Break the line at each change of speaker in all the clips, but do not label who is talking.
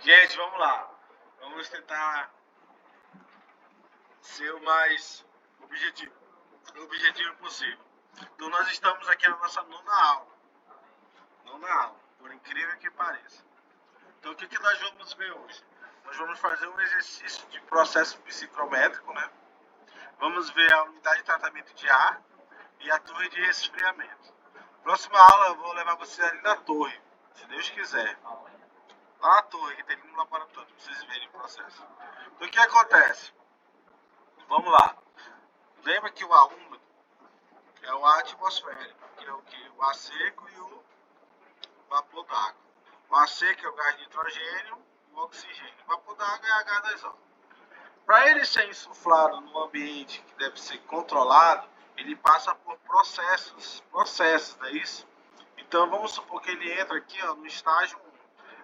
Gente, vamos lá. Vamos tentar ser o mais objetivo possível. Então nós estamos aqui na nossa nona aula. Nona aula, por incrível que pareça. Então o que nós vamos ver hoje? Nós vamos fazer um exercício de processo psicrométrico, né? Vamos ver a unidade de tratamento de ar e a torre de resfriamento. Próxima aula eu vou levar vocês ali na torre, se Deus quiser. Lá na torre, que tem um laboratório, para vocês verem o processo. Então o que acontece? Vamos lá. Lembra que o ar úmido é o ar atmosférico, que é o que? O ar seco e o vapor d'água. O ar seco é o gás de nitrogênio e o oxigênio. O vapor d'água é H2O. Para ele ser insuflado no ambiente que deve ser controlado, ele passa por processos, não é isso? Então vamos supor que ele entra aqui no estágio 1.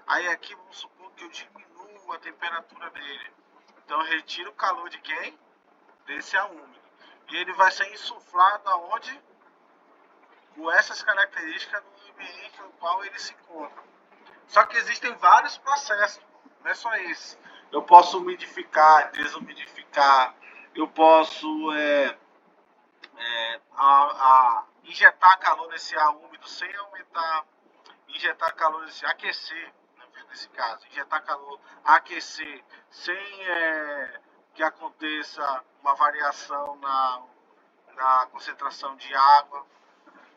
Aí aqui vamos supor que eu diminuo a temperatura dele. Então eu retiro o calor de quem? Desse ar úmido. E ele vai ser insuflado aonde? Com essas características no ambiente no qual ele se encontra. Só que existem vários processos, não é só esse. Eu posso umidificar, desumidificar, eu posso injetar calor nesse ar úmido sem aumentar, injetar calor nesse aquecer, nesse caso, injetar calor, aquecer, sem que aconteça uma variação na concentração de água.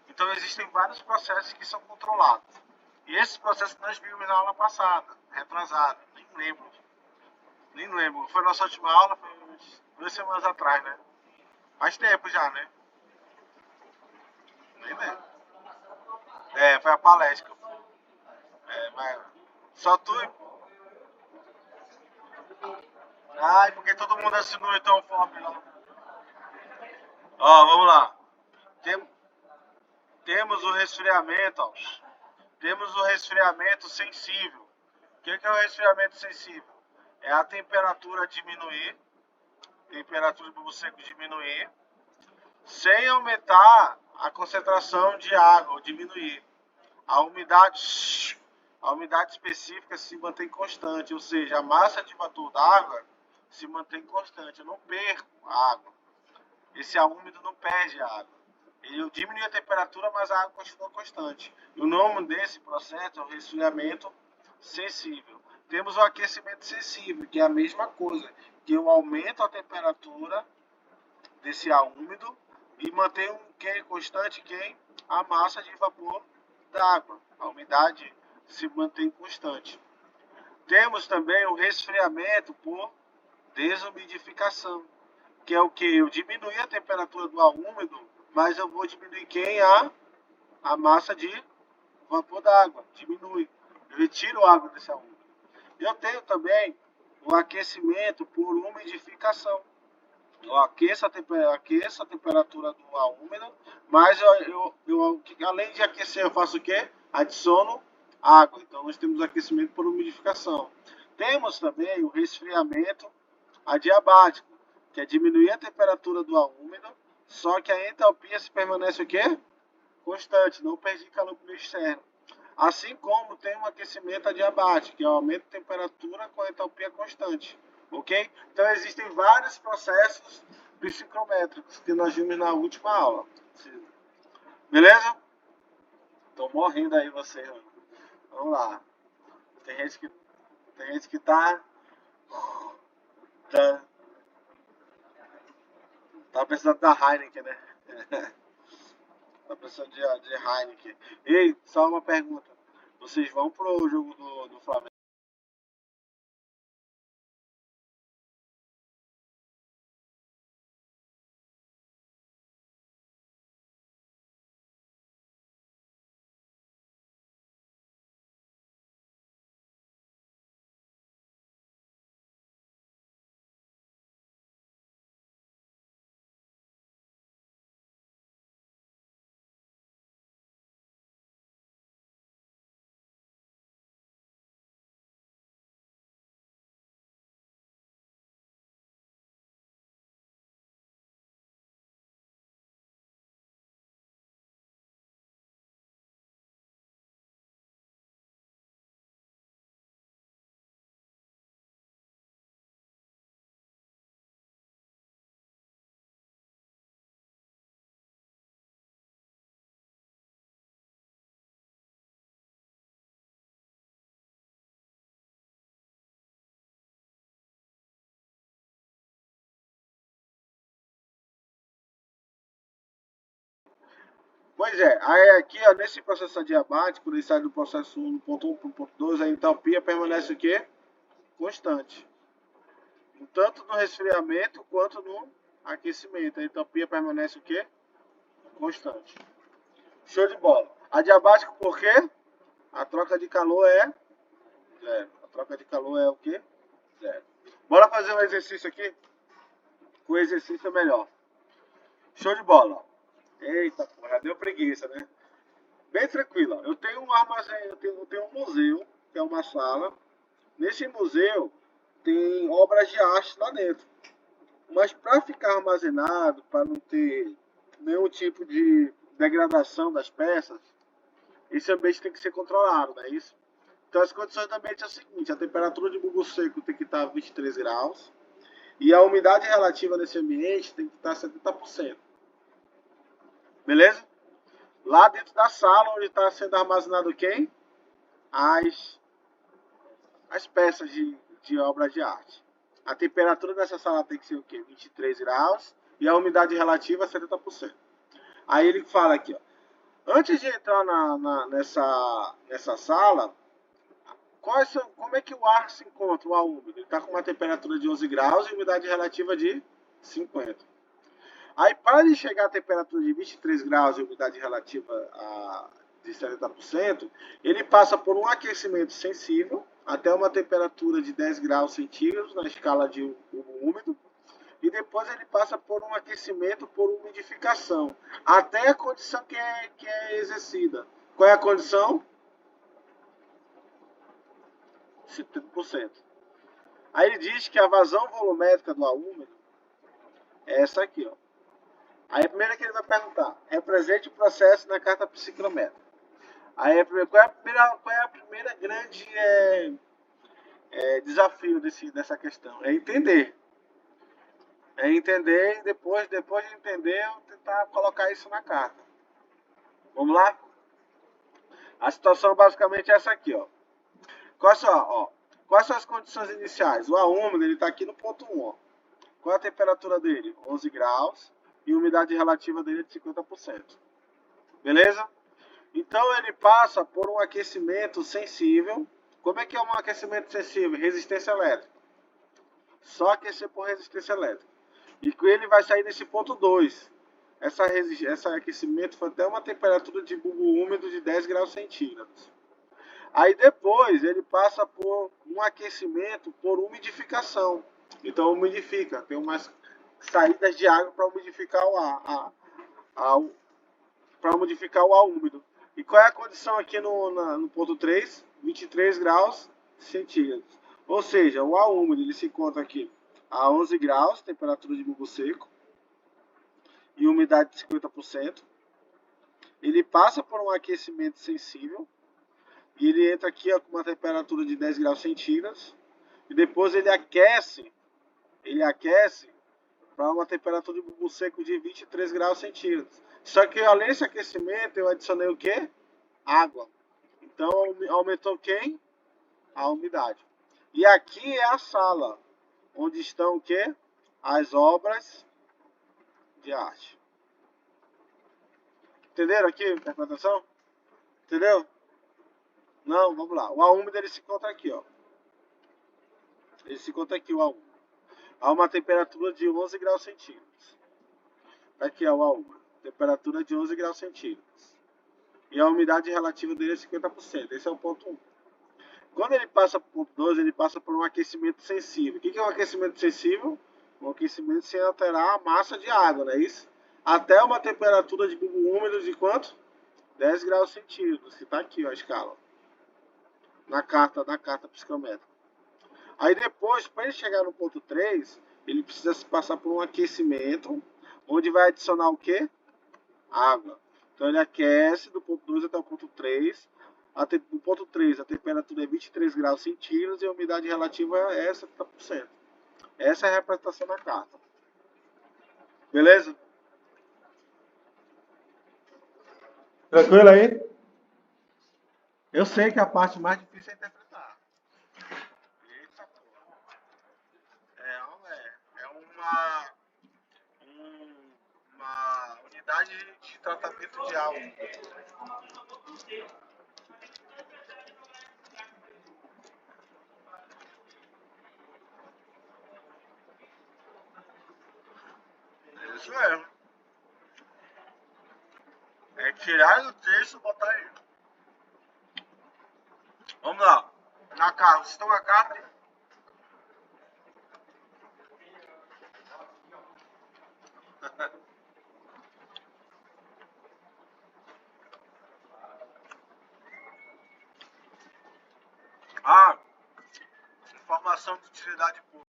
Então existem vários processos que são controlados. E esses processos nós vimos na aula passada, retrasada, nem lembro. Nem lembro. Foi nossa última aula, foi 2 semanas atrás, né? Faz tempo já, né? Nem lembro. Foi a palestra. Mas só tu. Ai, porque todo mundo assinou então o form lá. Ó, vamos lá. Tem, temos o resfriamento, ó. Temos o resfriamento sensível. O que é o resfriamento sensível? É a temperatura diminuir, temperatura do seco diminuir, sem aumentar a concentração de água, ou diminuir. A umidade específica se mantém constante, ou seja, a massa de vapor d'água se mantém constante. Eu não perco a água. Esse ar úmido não perde a água. Ele diminui a temperatura, mas a água continua constante. E o nome desse processo é o resfriamento sensível. Temos o aquecimento sensível, que é a mesma coisa, que eu aumento a temperatura desse ar úmido e mantenho quem constante, quem? A massa de vapor d'água. A umidade se mantém constante. Temos também o resfriamento por desumidificação, que é o que? Eu diminuir a temperatura do ar úmido, mas eu vou diminuir quem? A massa de vapor d'água. Diminui. Eu retiro a água desse ar úmido. Eu tenho também o aquecimento por umidificação. Eu aqueço a temperatura do ar úmido, mas além de aquecer, eu faço o quê? Adiciono água. Então, nós temos aquecimento por umidificação. Temos também o resfriamento adiabático, que é diminuir a temperatura do ar úmido, só que a entalpia se permanece o quê? Constante, não perdi calor para o meio externo. Assim como tem um aquecimento adiabático, que é o aumento de temperatura com a entalpia constante. Ok? Então existem vários processos psicométricos que nós vimos na última aula. Beleza? Tô morrendo aí você, mano. Vamos lá. Tem gente que tá, tá precisando da Heineken, né? Tá precisando de Heineken. Ei, só uma pergunta. Vocês vão pro jogo do Flamengo? Pois é, aí aqui, ó, nesse processo adiabático, quando ele sai do processo 1 do ponto 1 para o ponto 2, a entalpia permanece o quê? Constante. Tanto no resfriamento quanto no aquecimento. A entropia permanece o quê? Constante. Show de bola. Adiabático por quê? A troca de calor é zero. A troca de calor é o quê? Zero. Bora fazer um exercício aqui? O exercício é melhor. Show de bola. Eita, porra, deu preguiça, né? Bem tranquila. Eu tenho um armazém, eu tenho um museu, que é uma sala. Nesse museu tem obras de arte lá dentro. Mas para ficar armazenado, para não ter nenhum tipo de degradação das peças, esse ambiente tem que ser controlado, não é isso? Então as condições do ambiente é o seguinte, a temperatura de bulbo seco tem que estar 23 graus e a umidade relativa nesse ambiente tem que estar 70%. Beleza? Lá dentro da sala onde está sendo armazenado quem? As, as peças de obra de arte. A temperatura dessa sala tem que ser o quê? 23 graus e a umidade relativa 70%. Aí ele fala aqui, ó. Antes de entrar nessa sala, como é que o ar se encontra, o ar úmido? Ele está com uma temperatura de 11 graus e umidade relativa de 50. Aí, para ele chegar à temperatura de 23 graus e umidade relativa de 70%, ele passa por um aquecimento sensível até uma temperatura de 10 graus centígrados na escala de úmido, e depois ele passa por um aquecimento por umidificação, até a condição que é exercida. Qual é a condição? 70%. Aí ele diz que a vazão volumétrica do ar úmido é essa aqui, ó. Aí a primeira que ele vai perguntar, represente o processo na carta psicométrica. Aí qual é a primeira grande desafio dessa questão? É entender. É entender e depois de entender, eu tentar colocar isso na carta. Vamos lá? A situação basicamente é essa aqui, ó. Quais são as condições iniciais? O ar úmido está aqui no ponto 1. Ó. Qual é a temperatura dele? 11 graus e a umidade relativa dele é de 50%. Beleza? Então ele passa por um aquecimento sensível. Como é que é um aquecimento sensível? Resistência elétrica. Só aquecer por resistência elétrica. E com ele vai sair nesse ponto 2. Esse aquecimento foi até uma temperatura de bulbo úmido de 10 graus centígrados. Aí depois ele passa por um aquecimento por umidificação. Então umidifica, tem umas saídas de água para umidificar o ar, para umidificar o ar úmido. E qual é a condição aqui no ponto 3? 23 graus centígrados. Ou seja, o ar úmido ele se encontra aqui a 11 graus, temperatura de bulbo seco, e umidade de 50%. Ele passa por um aquecimento sensível, e ele entra aqui ó, com uma temperatura de 10 graus centígrados, e depois ele aquece para uma temperatura de bulbo seco de 23 graus centígrados. Só que além desse aquecimento, eu adicionei o quê? Água. Então aumentou quem? A umidade. E aqui é a sala, onde estão o quê? As obras de arte. Entenderam aqui a interpretação? Entendeu? Não, vamos lá. O ar úmido ele se encontra aqui, ó. Ele se encontra aqui, o ar úmido. A uma temperatura de 11 graus centígrados. Aqui é o ar úmido. Temperatura de 11 graus centígrados. E a umidade relativa dele é 50%. Esse é o ponto 1. Quando ele passa para o ponto 2, ele passa por um aquecimento sensível. O que é um aquecimento sensível? Um aquecimento sem alterar a massa de água, não é isso? Até uma temperatura de bulbo úmido de quanto? 10 graus centígrados, que está aqui ó, a escala. Na carta psicométrica. Aí depois, para ele chegar no ponto 3, ele precisa se passar por um aquecimento, onde vai adicionar o quê? Água. Então ele aquece do ponto 2 até o ponto 3. No ponto 3, a temperatura é 23 graus centígrados e a umidade relativa é 70%. Essa é a representação da carta. Beleza? Tranquilo aí? Eu sei que a parte mais difícil é interpretar. Eita porra. É uma unidade unidade de tratamento de água. Isso mesmo. É tirar do texto e botar aí. Vamos lá. Na carta. Vocês estão com a carta? Ah, informação de utilidade pública.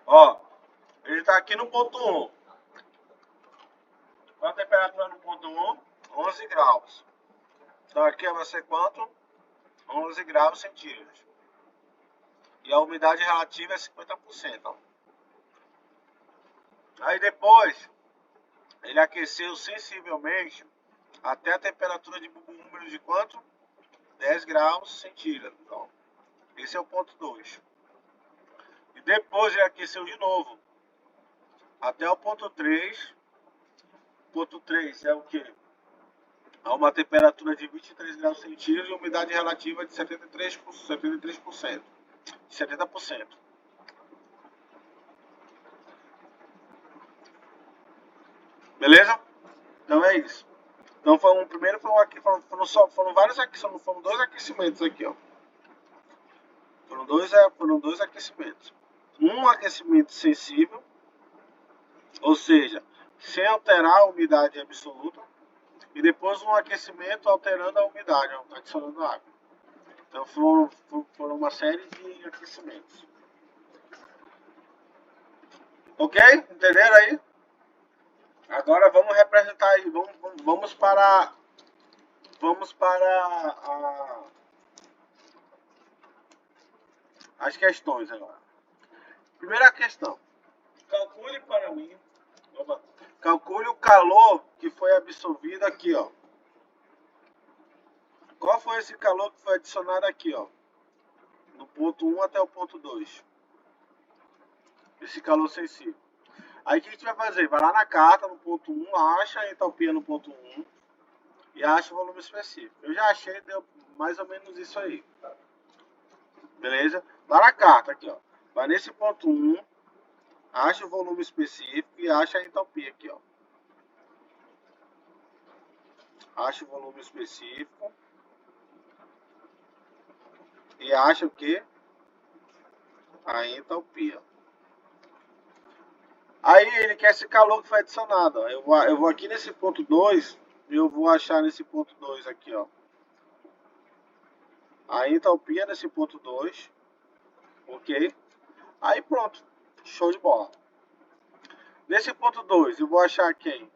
Ó, ele está aqui no ponto 1. Qual a temperatura no ponto 1? 11 graus. Então aqui vai ser quanto? 11 graus centígrados. E a umidade relativa é 50%. Aí depois, ele aqueceu sensivelmente até a temperatura de bubo úmido de quanto? 10 graus centígrados. Então, esse é o ponto 2. E depois ele aqueceu de novo até o ponto 3. Ponto 3 é o que? A uma temperatura de 23 graus centígrados e umidade relativa de 73%. 70%. Beleza? Então é isso. Então primeiro foram vários aquecimentos, foram 2 aquecimentos aqui, ó. Foram dois aquecimentos. Um aquecimento sensível, ou seja, sem alterar a umidade absoluta, e depois um aquecimento alterando a umidade, adicionando água. Então foram uma série de aquecimentos. Ok? Entenderam aí? Agora vamos representar aí, vamos para as questões agora. Primeira questão. Calcule para mim. Calcule o calor que foi absorvido aqui, ó. Qual foi esse calor que foi adicionado aqui, ó? Do ponto 1 até o ponto 2. Esse calor sensível. Aí o que a gente vai fazer? Vai lá na carta, no ponto 1, acha a entalpia no ponto 1 e acha o volume específico. Eu já achei, deu mais ou menos isso aí. Beleza? Lá na carta, aqui, ó. Vai nesse ponto 1, acha o volume específico e acha a entalpia aqui, ó. Acha o volume específico e acha o que? A entalpia. Aí ele quer esse calor que foi adicionado, ó. Eu vou aqui nesse ponto 2 e eu vou achar nesse ponto 2 aqui, ó. A entalpia nesse ponto 2, ok? Aí pronto, show de bola. Nesse ponto 2 eu vou achar quem?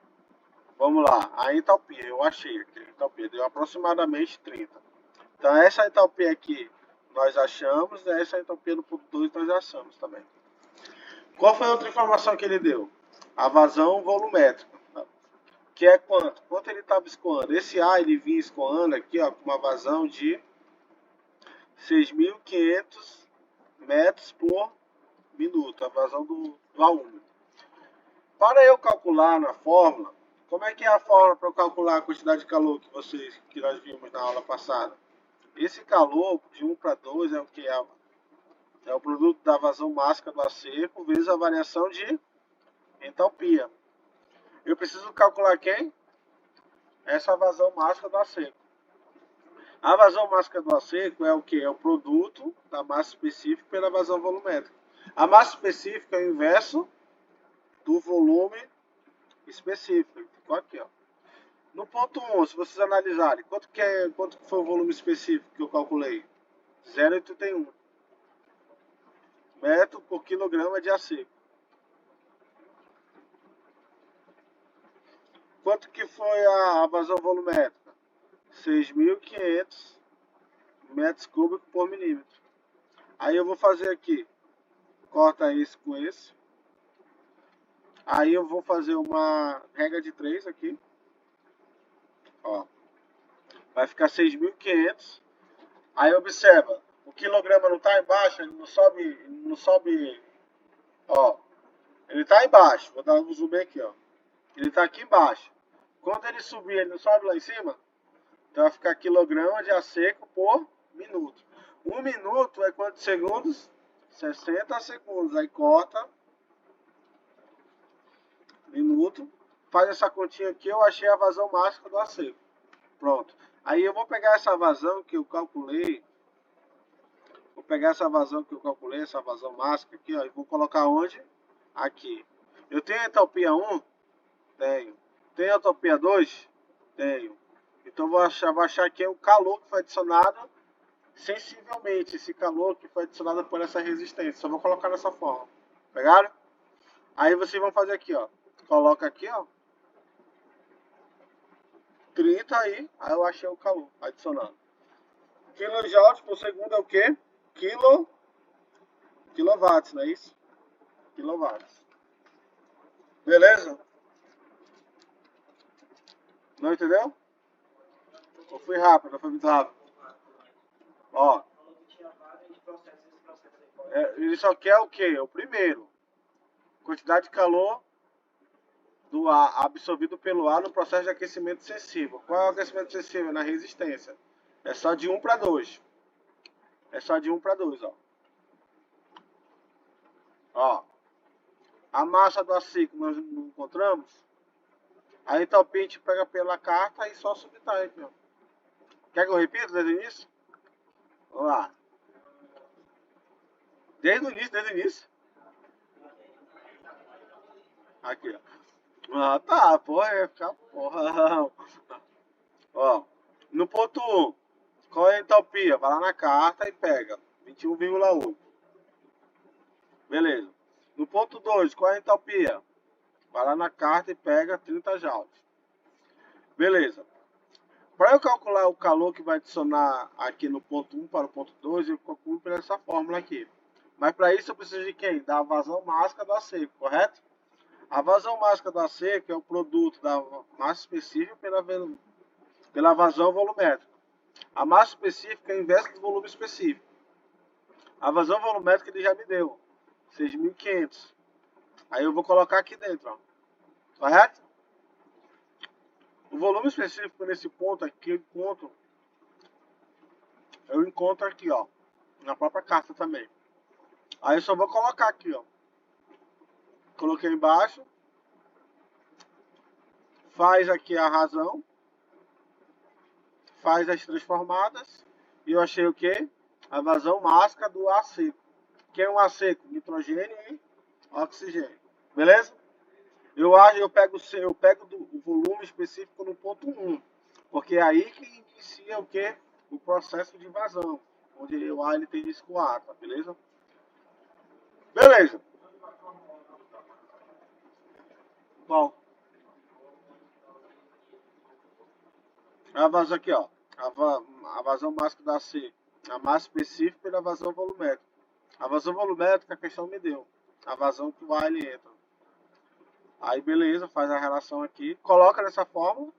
Vamos lá, a entalpia, eu achei aqui, a entalpia deu aproximadamente 30. Então essa entalpia aqui nós achamos, e essa entalpia no ponto 2 nós achamos também. Qual foi a outra informação que ele deu? A vazão volumétrica, que é quanto? Quanto ele estava escoando? Esse A ele vinha escoando aqui, ó, com uma vazão de 6.500 metros por minuto, a vazão do ar úmido. Para eu calcular na fórmula, como é que é a fórmula para eu calcular a quantidade de calor que nós vimos na aula passada? Esse calor de 1 para 2 é o que é o produto da vazão máxima do ar seco vezes a variação de entalpia. Eu preciso calcular quem? Essa vazão máxima do A seco. A vazão máxima do A seco é o que? É o produto da massa específica pela vazão volumétrica. A massa específica é o inverso do volume específico. Ficou aqui, ó. No ponto 1, se vocês analisarem, quanto foi o volume específico que eu calculei? 0,81 metro por quilograma de A seco. Quanto que foi a vazão volumétrica? 6.500 metros cúbicos por milímetro. Aí eu vou fazer aqui, corta esse com esse. Aí eu vou fazer uma regra de 3 aqui. Ó, vai ficar 6.500. Aí observa, o quilograma não está embaixo, ele não sobe, ó. Ele está embaixo, vou dar um zoom aqui, ó. Ele está aqui embaixo. Quando ele subir, ele não sobe lá em cima? Então vai ficar quilograma de A seco por minuto. 1 minuto é quantos segundos? 60 segundos. Aí corta. Minuto. Faz essa continha aqui, eu achei a vazão máxima do A seco. Pronto. Aí eu vou pegar essa vazão que eu calculei. Vou pegar essa vazão que eu calculei, essa vazão máxima aqui, ó. E vou colocar onde? Aqui. Eu tenho a entalpia 1? Tenho. Tenho a entalpia 2? Tenho. Então vou achar aqui o calor que foi adicionado sensivelmente, esse calor que foi adicionado por essa resistência. Só vou colocar dessa forma. Pegaram? Aí vocês vão fazer aqui, ó. Coloca aqui, ó. 30 aí eu achei o calor adicionando. Kilojoules por segundo é o quê? Quilowatts, não é isso? Quilowatts. Beleza? Não entendeu? Eu fui rápido, não foi muito rápido. Ó. Ele só quer o quê? O primeiro. Quantidade de calor do ar absorvido pelo ar no processo de aquecimento sensível. Qual é o aquecimento sensível? Na resistência. É só de 1 para 2. É só de 1 para 2, ó. Ó. A massa do aciclo nós não encontramos. A entalpia a gente pega pela carta e só subtrai aqui, ó. Quer que eu repita desde o início? Vamos lá. Desde o início. Aqui, ó. Ah, tá, porra, ia ficar porra. Ó, no ponto 1, qual é a entalpia? Vai lá na carta e pega 21,8. Beleza. No ponto 2, qual é a entalpia? Vai lá na carta e pega 30 joules. Beleza. Para eu calcular o calor que vai adicionar aqui no ponto 1 para o ponto 2, eu calculo por essa fórmula aqui. Mas para isso eu preciso de quem? Da vazão máxima do A seco, correto? A vazão máxima do A seco é o produto da massa específica pela vazão volumétrica. A massa específica é o inverso do volume específico. A vazão volumétrica ele já me deu, 6.500. Aí eu vou colocar aqui dentro, ó. Correto? O volume específico nesse ponto aqui, eu encontro aqui, ó, na própria carta também. Aí eu só vou colocar aqui, ó. Coloquei embaixo. Faz aqui a razão. Faz as transformadas. E eu achei o quê? A vazão máxima do A seco. Que é um A seco, nitrogênio e oxigênio. Beleza? Eu pego o volume específico no ponto 1. Porque é aí que inicia o quê? O processo de vazão. Onde o ar ele tem risco A, tá? Beleza? Beleza. Bom. A vazão aqui, ó. A vazão máxima da C. A massa específica e a vazão volumétrica. A vazão volumétrica a questão me deu. A vazão que o ar ele entra. Aí beleza, faz a relação aqui. Coloca dessa forma.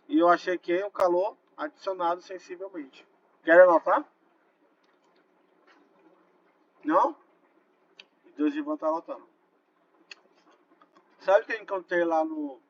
E eu achei que é o calor adicionado sensivelmente. Quer anotar? Não? Deus de tá anotando. Sabe o que eu encontrei lá no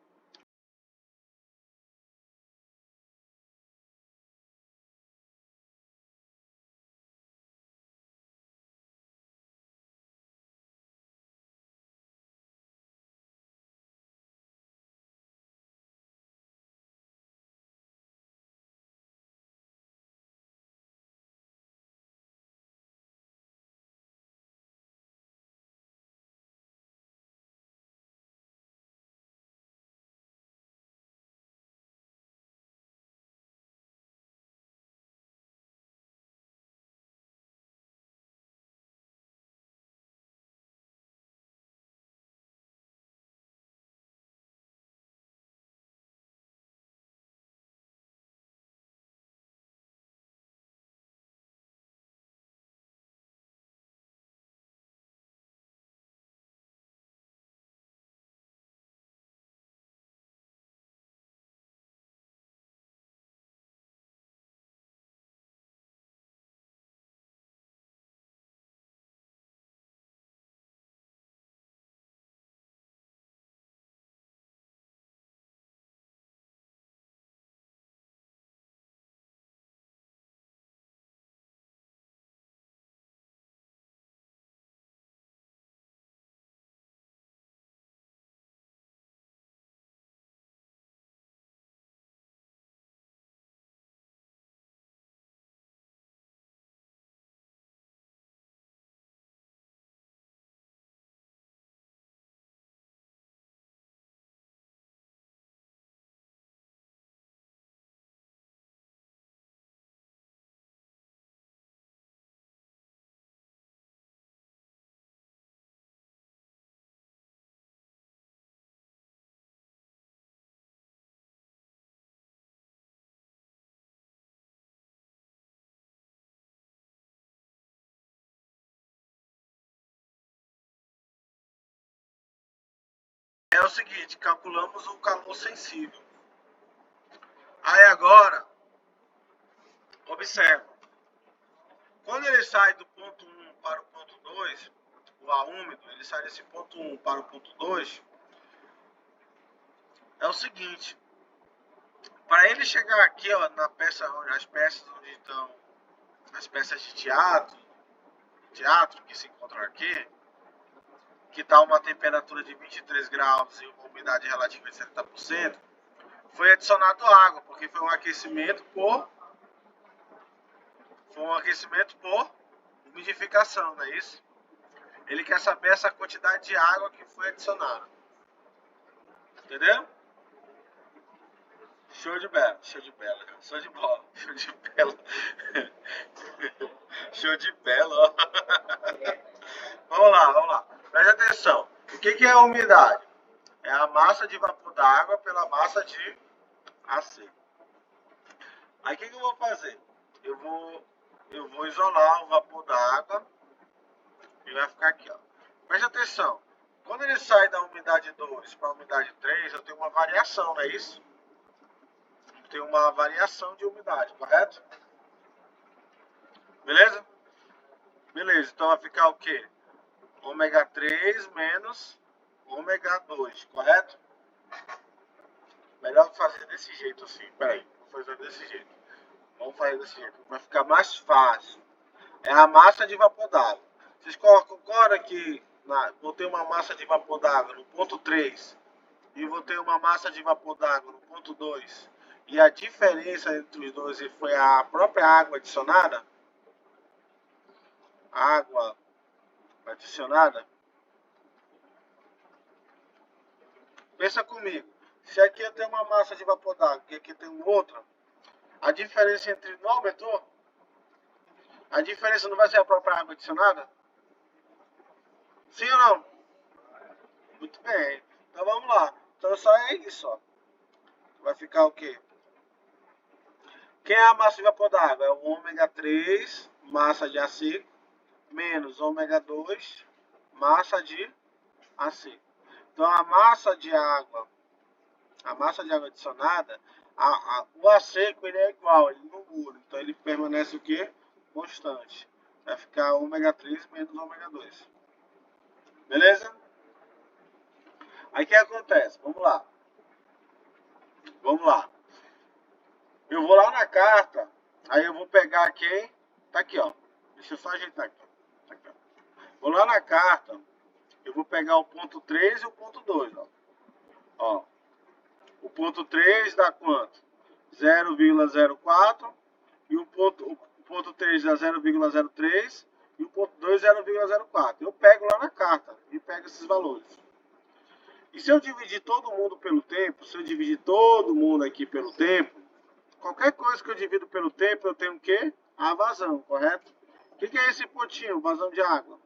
o seguinte, calculamos o calor sensível. Aí agora, observa. Quando ele sai do ponto 1 para o ponto 2, o ar úmido, ele sai desse ponto 1 para o ponto 2, é o seguinte. Para ele chegar aqui, ó, na peça, as peças onde estão as peças de teatro que se encontram aqui, que está uma temperatura de 23 graus e uma umidade relativa de 70%, foi adicionado água, porque foi um aquecimento por umidificação, não é isso? Ele quer saber essa quantidade de água que foi adicionada. Entendeu? Show de bola, show de bola, show de bola, show de bola. Show de bola. Vamos lá. Preste atenção. O que é a umidade? É a massa de vapor d'água pela massa de ar seco. Aí o que eu vou fazer? Eu vou isolar o vapor d'água e vai ficar aqui, ó. Preste atenção. Quando ele sai da umidade 2 para a umidade 3, eu tenho uma variação, não é isso? Tem uma variação de umidade, correto? Beleza? Beleza, então vai ficar o quê? Ômega 3 menos ômega 2, correto? Melhor fazer desse jeito assim. Peraí, vou fazer desse jeito. Vamos fazer desse jeito. Vai ficar mais fácil. É a massa de vapor d'água. Vocês concordam que vou ter uma massa de vapor d'água no ponto 3 e vou ter uma massa de vapor d'água no ponto 2? E a diferença entre os dois foi a própria água adicionada? Água adicionada? Pensa comigo. Se aqui eu tenho uma massa de vapor d'água e aqui tem outra, a diferença entre não aumentou? A diferença não vai ser a própria água adicionada? Sim ou não? Muito bem. Então vamos lá. Então só é isso, ó. Vai ficar o quê? Quem é a massa de vapor d'água? É o ômega 3, massa de ar seco, menos ômega 2, massa de ar seco. Então a massa de água adicionada, o ar seco ele é igual, ele não muda. Então ele permanece o quê? Constante. Vai ficar ômega 3 menos ômega 2. Beleza? Aí o que acontece? Vamos lá. Eu vou lá na carta, aí eu vou pegar quem? Tá aqui, ó. Deixa eu só ajeitar aqui. Tá aqui, ó. Vou lá na carta, eu vou pegar o ponto 3 e o ponto 2, ó. O ponto 3 dá quanto? 0,04 e o ponto 3 dá 0,03 e o ponto 2 0,04. Eu pego lá na carta e pego esses valores. E se eu dividir todo mundo pelo tempo, se eu dividir todo mundo aqui pelo tempo, qualquer coisa que eu divido pelo tempo, eu tenho o quê? A vazão, correto? O que é esse pontinho, vazão de água?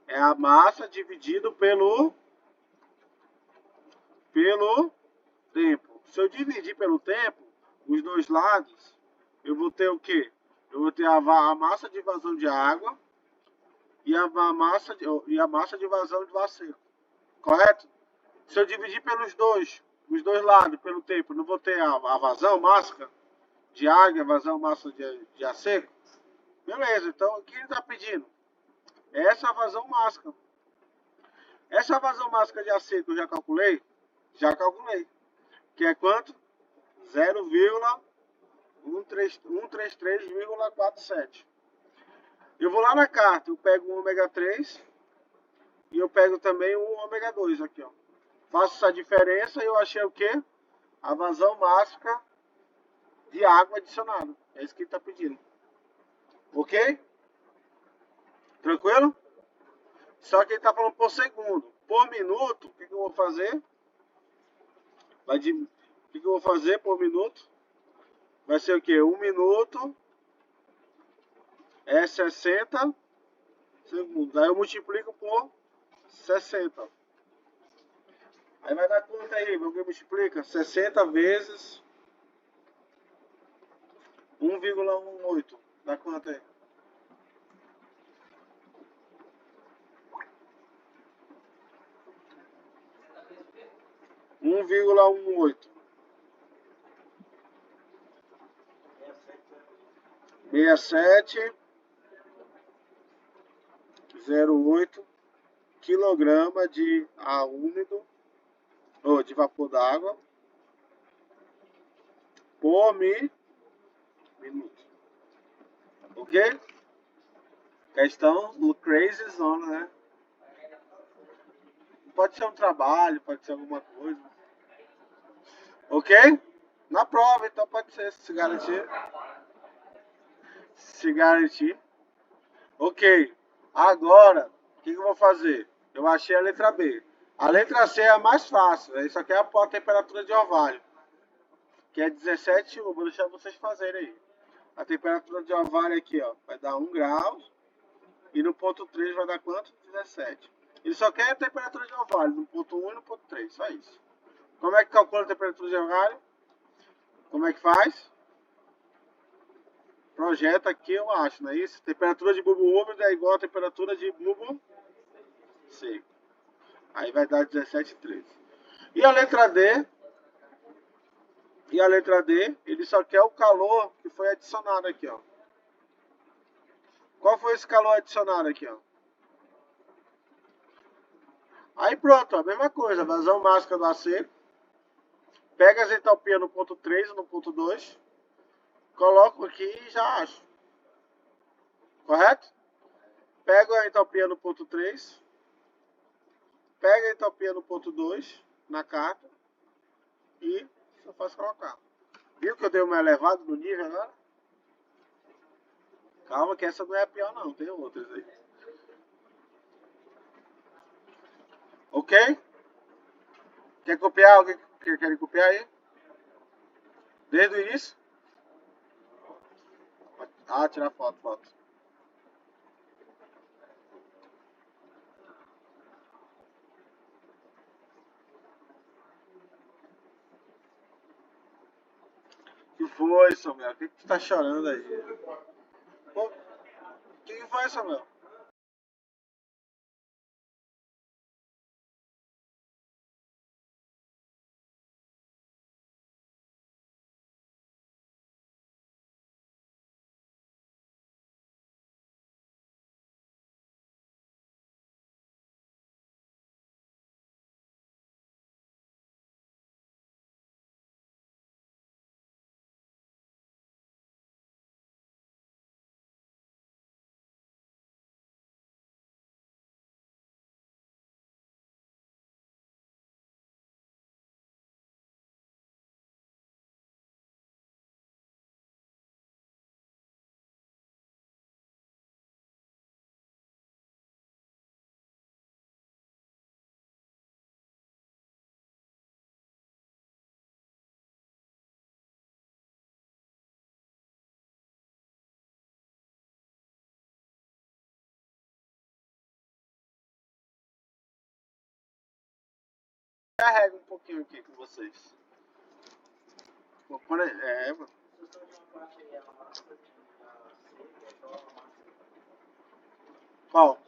É a massa dividido pelo tempo. Se eu dividir pelo tempo, os dois lados, eu vou ter o quê? Eu vou ter a massa de vazão de água e a massa de vazão de ar seco. Correto? Se eu dividir pelos os dois lados, pelo tempo, não vou ter a vazão, massa de água, vazão, massa de ar seco? Beleza, então o que ele está pedindo? Essa vazão máxima. Essa vazão máxima de ar seco eu já calculei? Já calculei. Que é quanto? 0,133,47. Eu vou lá na carta, eu pego o ômega 3 e eu pego também o ômega 2 aqui, ó. Faço essa diferença e eu achei o quê? A vazão máxima de água adicionada. É isso que ele está pedindo. Ok? Tranquilo? Só que ele está falando por segundo. Por minuto, o que eu vou fazer? O que eu vou fazer por minuto? Vai ser o quê? 1 minuto é 60 segundos. Aí eu multiplico por 60. Aí vai dar conta aí, alguém multiplica? 60 vezes 1,18. Dá quanto aí? 1,18. 67,08 quilograma de ar úmido ou de vapor d'água por minuto. Ok? Questão do crazy zone, né? Pode ser um trabalho, pode ser alguma coisa. Ok? Na prova, então pode ser, se garantir. Se garantir. Ok. Agora, o que eu vou fazer? Eu achei a letra B. A letra C é a mais fácil. Isso aqui é a temperatura de orvalho. Que é 17,1. Vou deixar vocês fazerem aí. A temperatura de orvalho aqui, ó, vai dar 1 grau. E no ponto 3 vai dar quanto? 17. Ele só quer a temperatura de orvalho, no ponto 1 e no ponto 3. Só isso. Como é que calcula a temperatura de orvalho? Como é que faz? Projeta aqui, eu acho, não é isso? Temperatura de bulbo úmido é igual a temperatura de bulbo seco. Aí vai dar 17,13. E a letra D? E a letra D, ele só quer o calor que foi adicionado aqui, ó. Qual foi esse calor adicionado aqui, ó? Aí pronto, a mesma coisa, vazão máxima do ar seco. Pega as entalpias no ponto 3 e no ponto 2. Coloco aqui e já acho. Correto? Pego a entalpia no ponto 3. Pega a entalpia no ponto 2, na carta. E só faço colocar. Viu que eu dei uma elevada no nível agora? Calma que essa não é a pior não, tem outras aí. Ok? Quer copiar? Alguém quer copiar aí? Desde o início? Ah, tirar foto. O que foi, Samuel? O que tu tá chorando aí? Pô, o que foi, Samuel? Carrega um pouquinho aqui com vocês. Mano. Qual?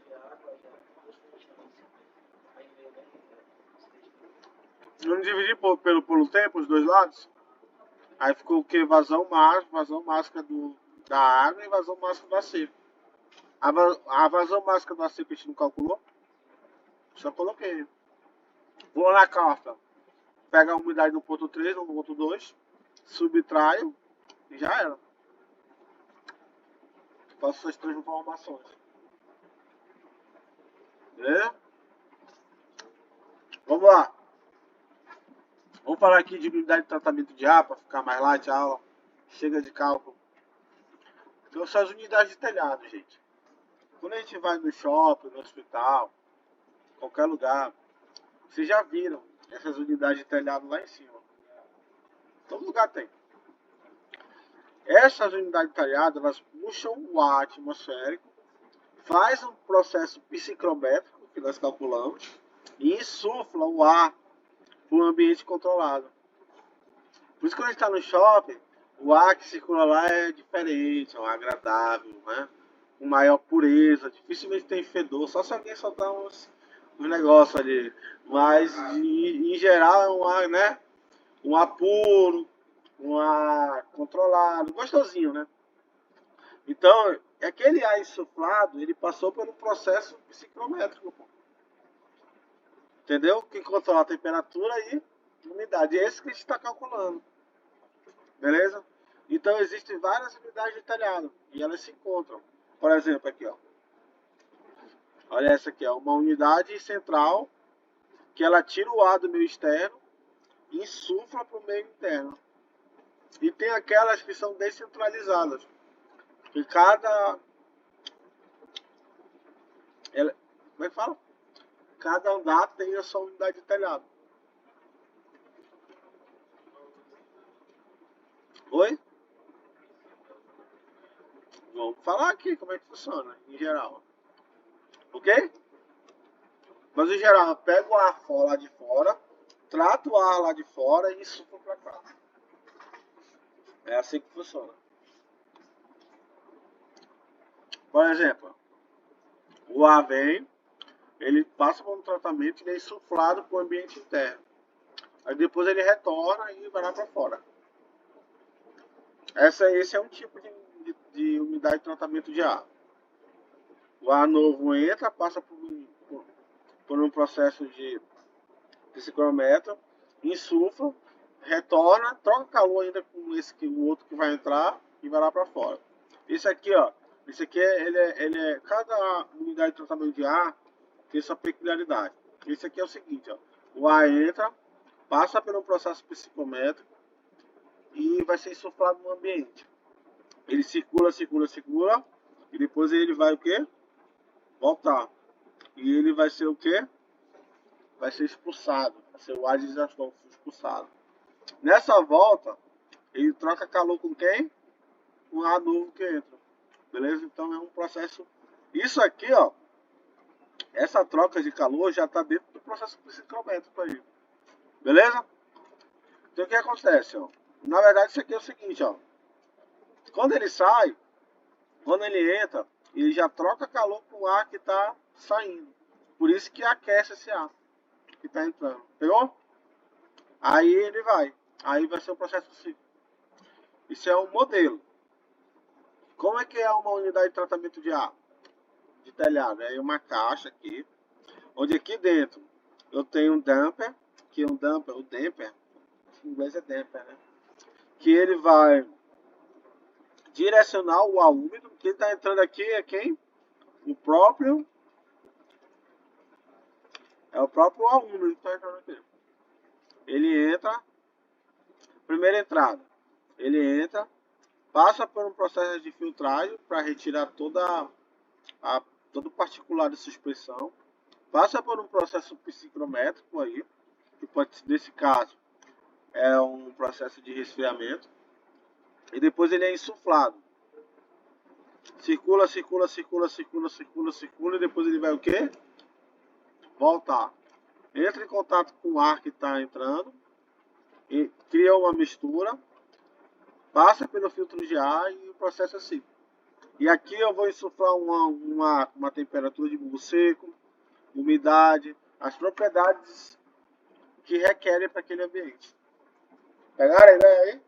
Eu não dividi pelo tempo, os dois lados? Aí ficou o que? Vazão máxima da água e vazão máxima do seco. A vazão máxima do seco a gente não calculou? Só coloquei. Vou na carta. Pega a umidade no ponto 3, no ponto 2, subtraio e já era. Faço essas transformações. Beleza? Vamos lá. Vamos falar aqui de unidade de tratamento de ar para ficar mais light a aula. Chega de cálculo. Então são as unidades de telhado, gente. Quando a gente vai no shopping, no hospital, qualquer lugar, vocês já viram essas unidades de telhado lá em cima. Todo lugar tem. Essas unidades de telhado, elas puxam o ar atmosférico, faz um processo psicrométrico, que nós calculamos, e insufla o ar para um ambiente controlado. Por isso que quando a gente está no shopping, o ar que circula lá é diferente, é um agradável, né? Com maior pureza, dificilmente tem fedor, só se alguém soltar os negócios ali. Mas em geral é um ar, né? Um ar puro, um ar controlado, gostosinho, né? Então, aquele ar insuflado, ele passou por um processo psicométrico, pô. Entendeu? Que controla a temperatura e umidade. É esse que a gente está calculando. Beleza? Então, existem várias unidades de telhado e elas se encontram. Por exemplo, aqui, ó. Olha essa aqui, ó. Uma unidade central que ela tira o ar do meio externo e insufla para o meio interno. E tem aquelas que são descentralizadas. Que cada... como é que fala? Cada andar tem a sua unidade de telhado. Oi? Vamos falar aqui como é que funciona, em geral. Ok? Mas em geral, pega o ar lá de fora, trata o ar lá de fora e insufla para cá. É assim que funciona. Por exemplo, o ar vem, ele passa por um tratamento e ele é insuflado para o ambiente interno. Aí depois ele retorna e vai lá para fora. Esse é um tipo de umidade de tratamento de ar. O ar novo entra, passa por um processo de psicrometro, insufla, retorna, troca calor ainda com o outro que vai entrar e vai lá para fora. Esse aqui, ó, esse aqui cada unidade de tratamento de ar tem sua peculiaridade. Esse aqui é o seguinte, ó, o ar entra, passa pelo processo psicométrico e vai ser insuflado no ambiente. Ele circula, circula, circula e depois ele vai o quê? Voltar. E ele vai ser o quê? Vai ser expulsado. Vai ser o ar de desastre expulsado. Nessa volta, ele troca calor com quem? Com o ar novo que entra. Beleza? Então é um processo. Isso aqui, ó. Essa troca de calor já está dentro do processo psicométrico aí. Beleza? Então o que acontece, ó? Na verdade, isso aqui é o seguinte, ó. Quando ele sai, quando ele entra, ele já troca calor com o ar que está saindo. Por isso que aquece esse ar que está entrando. Pegou? Aí ele vai. Aí vai ser um processo cíclico. Isso é um modelo. Como é que é uma unidade de tratamento de ar? De telhado. É uma caixa aqui, onde aqui dentro eu tenho um damper, que é um damper, o damper, em inglês é damper, né? Que ele vai direcionar o ar úmido. Quem está entrando aqui é quem? O próprio ar úmido que está entrando aqui. Ele entra, primeira entrada, ele entra, passa por um processo de filtragem para retirar todo o particular de suspensão, passa por um processo psicométrico aí, que pode, nesse caso, é um processo de resfriamento, e depois ele é insuflado. Circula, circula, circula, circula, circula, circula, e depois ele vai o quê? Voltar. Entra em contato com o ar que está entrando, e cria uma mistura, passa pelo filtro de ar e o processo é assim. E aqui eu vou insuflar uma temperatura de bulbo seco, umidade, as propriedades que requerem para aquele ambiente. Pegaram a ideia aí?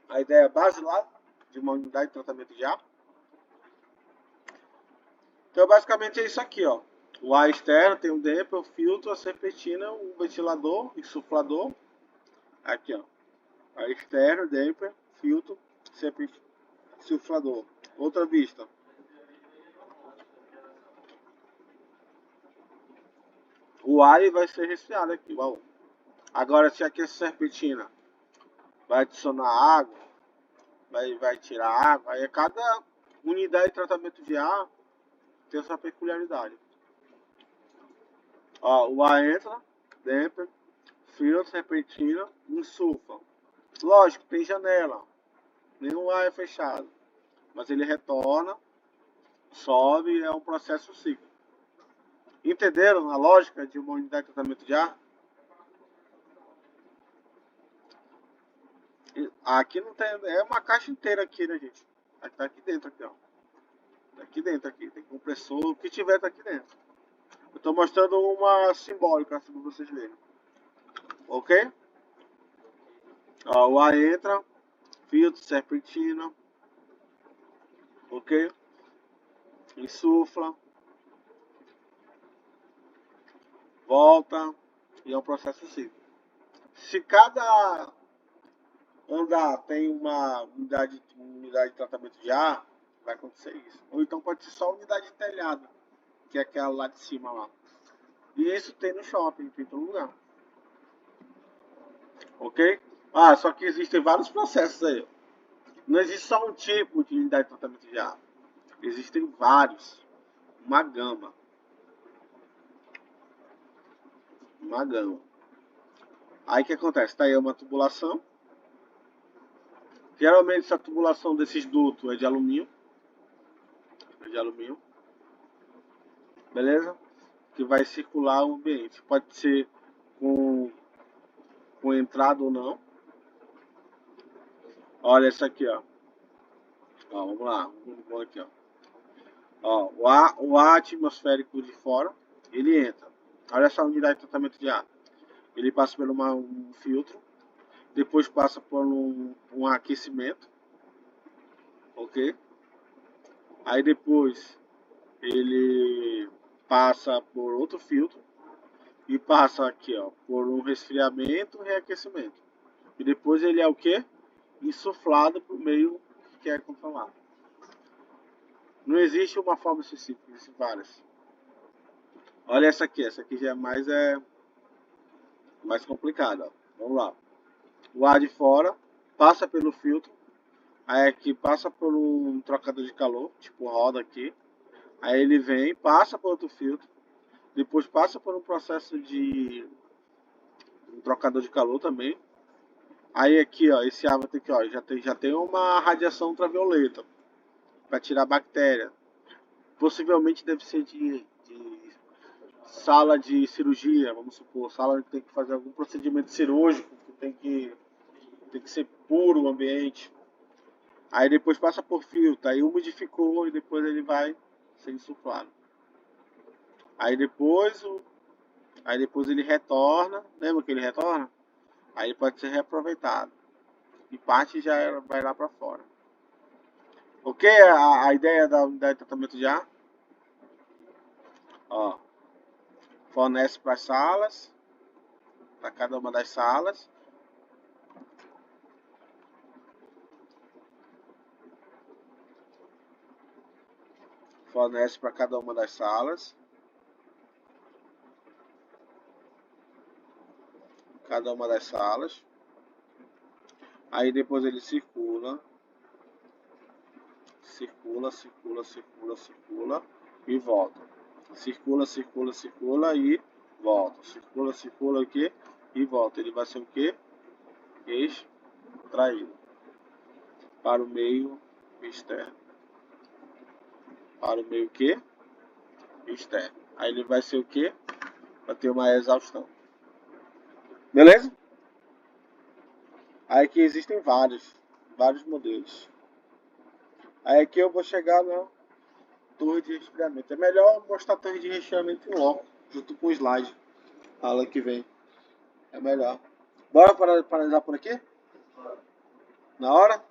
A ideia base lá de uma unidade de tratamento de ar? Então basicamente é isso aqui, ó. O ar externo tem o damper, o filtro, a serpentina, o ventilador, insuflador. Aqui, ó. Ar externo, damper, filtro, serpentina, insuflador. Outra vista. O ar vai ser resfriado aqui, ó. Agora se aqui essa serpentina vai adicionar água, vai tirar água, aí cada unidade de tratamento de ar tem essa peculiaridade. Ó, o ar entra, damper, filtro, serpentina, insufla. Lógico, tem janela, nenhum ar é fechado, mas ele retorna, sobe, é um processo cíclico. Entenderam a lógica de uma unidade de tratamento de ar? Aqui não tem, é uma caixa inteira aqui, né, gente? Tá aqui dentro, aqui, ó. Tá aqui dentro, aqui. Tem compressor, o que tiver tá aqui dentro. Estou mostrando uma simbólica assim, para vocês verem. Ok? Ó, o ar entra, filtro, serpentina. Ok? Insufla, volta, e é um processo assim. Se cada andar tem uma unidade de tratamento de ar, vai acontecer isso. Ou então pode ser só unidade de telhado, que é aquela lá de cima lá. E isso tem no shopping, tem em todo lugar. Ok? Ah, só que existem vários processos aí. Não existe só um tipo de unidade de tratamento de ar. Existem vários. Uma gama. Uma gama. Aí o que acontece? Tá aí uma tubulação. Geralmente essa tubulação desses dutos é de alumínio. É de alumínio. Beleza? Que vai circular o ambiente. Pode ser com entrada ou não. Olha essa aqui, ó. Ó, vamos lá. Vamos aqui, ó. Ó, o ar atmosférico de fora, ele entra. Olha essa unidade de tratamento de ar. Ele passa por um filtro, depois passa por um aquecimento, ok? Aí depois ele passa por outro filtro e passa aqui, ó, por um resfriamento e reaquecimento. E depois ele é o quê? Insuflado para o meio que quer controlar. Não existe uma forma específica, existem várias. Olha essa aqui já mais complicada. Vamos lá. O ar de fora passa pelo filtro, aí aqui passa por um trocador de calor, tipo roda aqui. Aí ele vem, passa por outro filtro, depois passa por um processo de um trocador de calor também. Aí aqui, ó, esse ar vai ter que, ó, já tem uma radiação ultravioleta para tirar a bactéria. Possivelmente deve ser de sala de cirurgia, vamos supor, sala que tem que fazer algum procedimento cirúrgico, que tem que ser puro o ambiente. Aí depois passa por filtro, aí umidificou e depois ele vai ser insuflado. Aí depois, aí depois ele retorna, lembra que ele retorna? Aí ele pode ser reaproveitado. E parte já vai lá para fora. Ok? A ideia da unidade de tratamento de ar? Ó, fornece para as salas, para cada uma das salas. Fornece para cada uma das salas. Cada uma das salas. Aí depois ele circula e volta. Circula e volta. Circula aqui e volta. Ele vai ser o quê? Extraído para o meio externo. Para o meio que? Externo. Aí ele vai ser o quê? Vai ter uma exaustão. Beleza? Aí aqui existem vários modelos. Aí aqui eu vou chegar na torre de resfriamento. É melhor mostrar a torre de resfriamento em loco, junto com o slide. A aula que vem. É melhor. Bora paralisar por aqui? Na hora?